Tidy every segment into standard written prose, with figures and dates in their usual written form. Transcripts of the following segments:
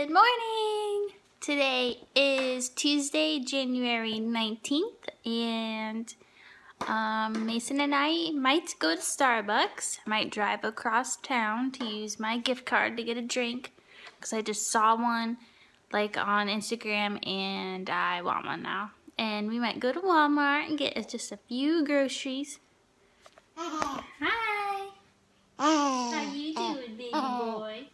Good morning! Today is Tuesday, January 19th, and Mason and I might go to Starbucks. I might drive across town to use my gift card to get a drink because I just saw one like on Instagram and I want one now. And we might go to Walmart and get just a few groceries. Hi! How you doing, baby boy?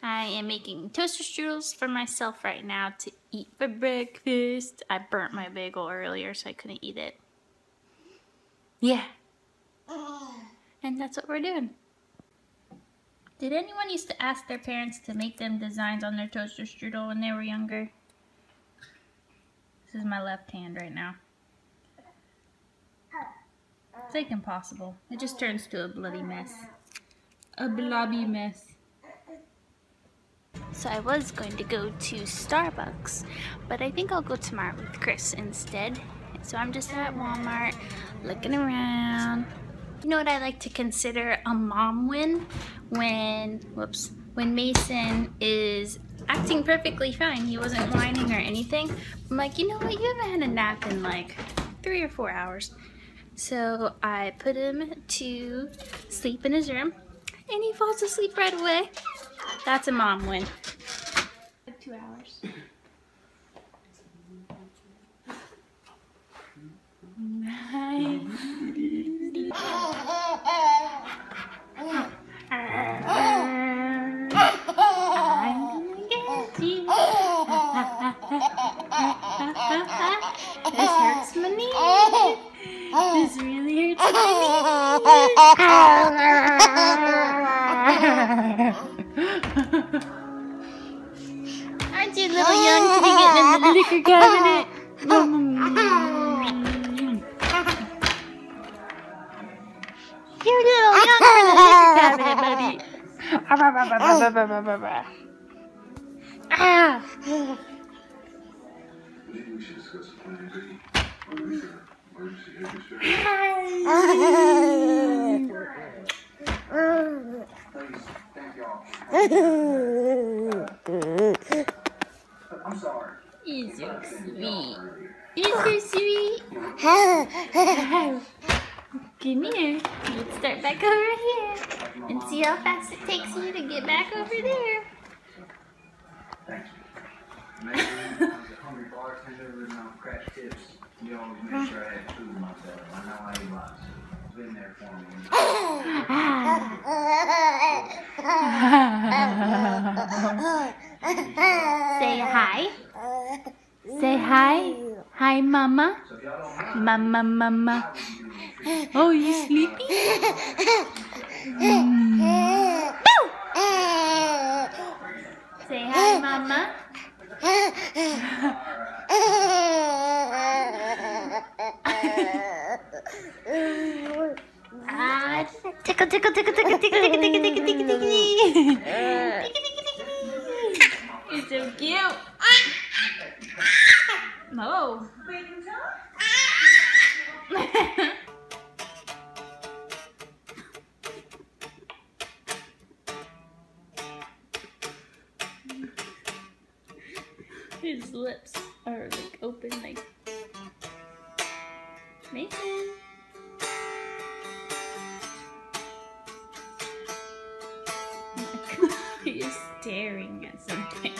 I am making toaster strudels for myself right now to eat for breakfast. I burnt my bagel earlier so I couldn't eat it. Yeah. And that's what we're doing. Did anyone used to ask their parents to make them designs on their toaster strudel when they were younger? This is my left hand right now. It's like impossible. It just turns to a bloody mess. A blobby mess. So I was going to go to Starbucks, but I think I'll go tomorrow with Chris instead. So I'm just at Walmart looking around. You know what I like to consider a mom win? When Mason is acting perfectly fine. He wasn't whining or anything. I'm like, you know what? You haven't had a nap in like 3 or 4 hours. So I put him to sleep in his room and he falls asleep right away. That's a mom win. 2 hours. I'm gonna get you. This hurts my knee. This really hurts Aren't you a little young to be getting in the liquor cabinet? You're a little young for the liquor cabinet, buddy. Ah! I'm sorry. You're so sweet. You're so sweet. Come here. Let's start back over here and see how fast it takes you to get back over there. Thank you. Maybe I was a hungry bartender and on crash tips. You always make sure I had food myself. I know how you was. It's been there for me. Say hi. Say hi. Hi, Mama. Mama, Mama. Oh, you sleepy? Say hi, Mama. Tickle, tickle, tickle, tickle, tickle, tickle, tickle, tickle, tickle, tickle. You're so cute. No. His lips are like open, like Mason. He is staring at something.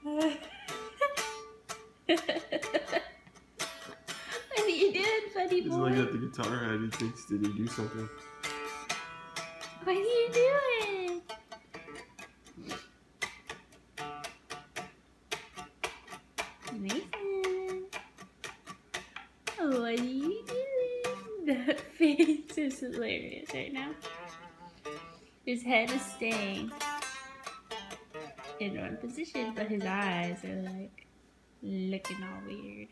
What are you doing, buddy boy? He's looking at the guitar. How do you think? Did he do something? What are you doing? Mason. What are you doing? That face is hilarious right now. His head is staying in one position, but his eyes are like looking all weird.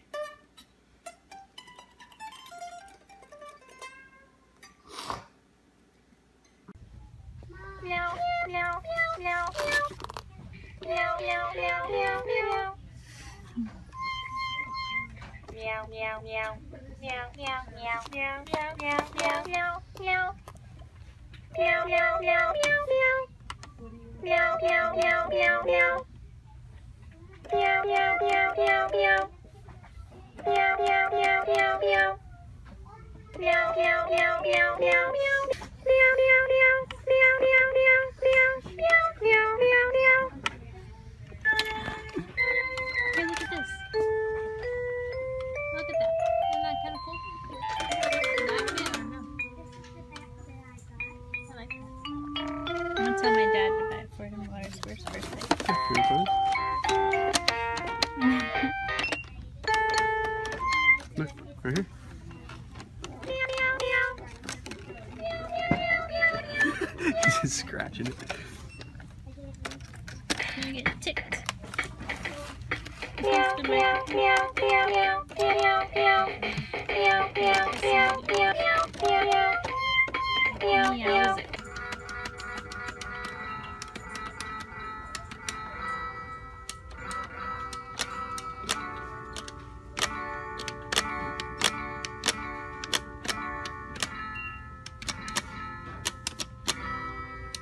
Meow, meow, meow, meow, meow, meow, meow, meow, meow. Here, look at this. Look at that. Isn't that kind of cool? Like it or no? I like that. I'm gonna tell my dad to buy it for him on his first birthday. Look, right here. He's just scratching it. You get ticked. Meows it.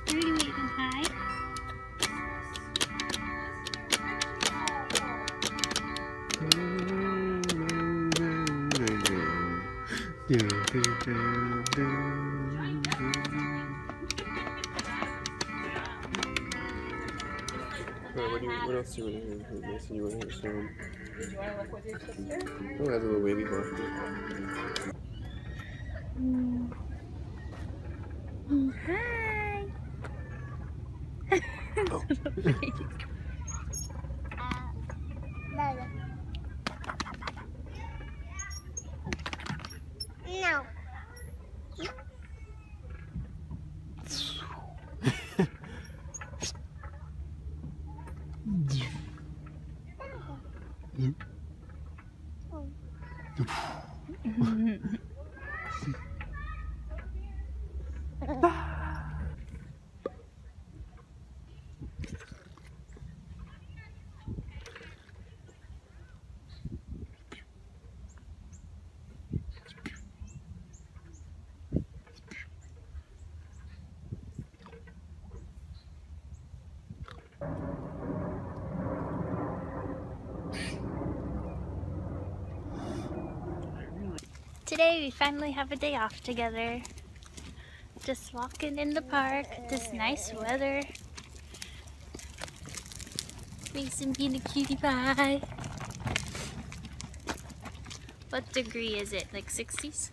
Are you waving hi? What else do you want to hear? Mason, you want to hear someone? Did you want to look with your sister? Oh, it has a little wavy bar. Hi. Oh. No. Today we finally have a day off together. Just walking in the park, this nice weather. Mason being a cutie pie. What degree is it? Like 60s?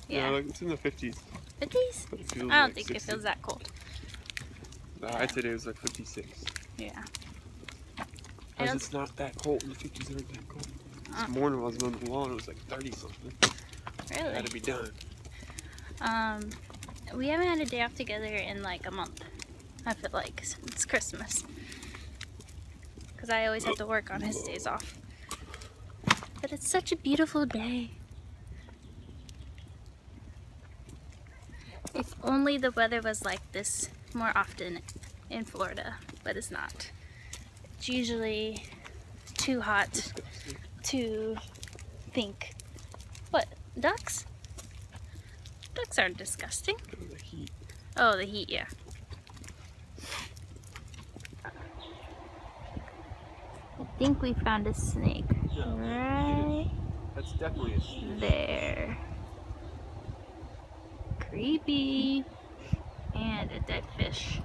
Yeah, like it's in the 50s. 50s? But it feels I don't like think 60. it feels that cold. I said it was like 56. Yeah. Because it's not that cold. The 50s aren't that cold. This morning when I was mowing the lawn, it was like 30 something. Really? It had to be done. We haven't had a day off together in like a month. I feel like since Christmas. Because I always have to work on his days off. But it's such a beautiful day. If only the weather was like this more often in Florida, but it's not. It's usually too hot to think. What? Ducks? Ducks aren't disgusting. The heat. Oh, the heat, yeah. I think we found a snake. No, Right that's definitely a snake. there. Creepy. And a dead fish.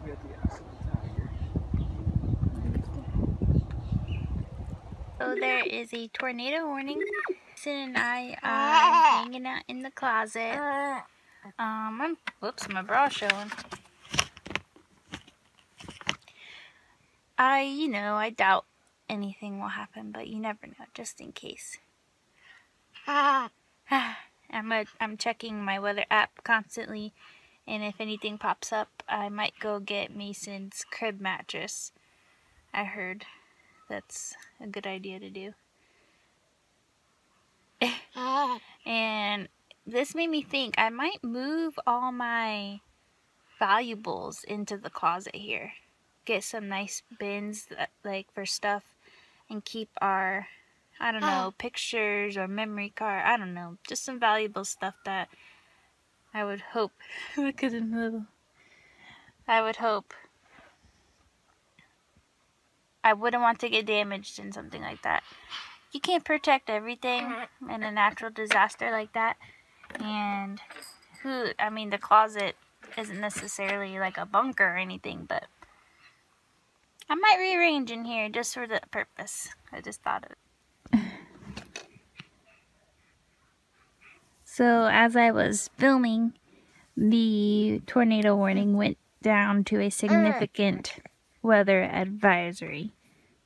We got the ass of the tiger. So there is a tornado warning. Mason and I are hanging out in the closet. Whoops, my bra showing. I doubt anything will happen, but you never know, just in case. I'm checking my weather app constantly, and if anything pops up, I might go get Mason's crib mattress. I heard that's a good idea to do. And this made me think I might move all my valuables into the closet here. Get some nice bins that, like for stuff, and keep our I don't know, pictures or memory card. I don't know. Just some valuable stuff that I would hope. Look at him little. I would hope. I wouldn't want to get damaged in something like that. You can't protect everything in a natural disaster like that. And I mean, the closet isn't necessarily like a bunker or anything, but I might rearrange in here just for that purpose. I just thought of it. So as I was filming, the tornado warning went down to a significant weather advisory.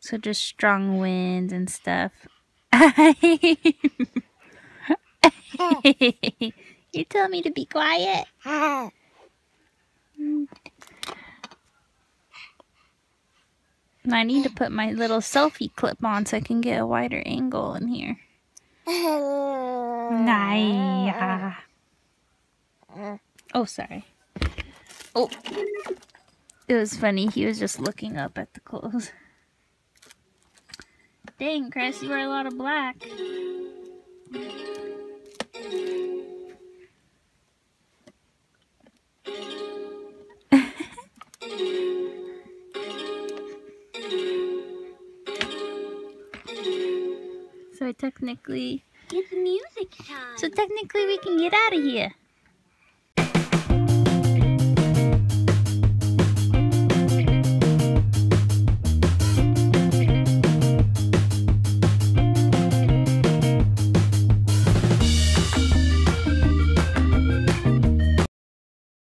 So just strong winds and stuff. You told me to be quiet. I need to put my little selfie clip on so I can get a wider angle in here. Nah. Oh, sorry. Oh. It was funny. He was just looking up at the clothes. Dang, Chris, you wear a lot of black. So technically, it's music time. So technically we can get out of here.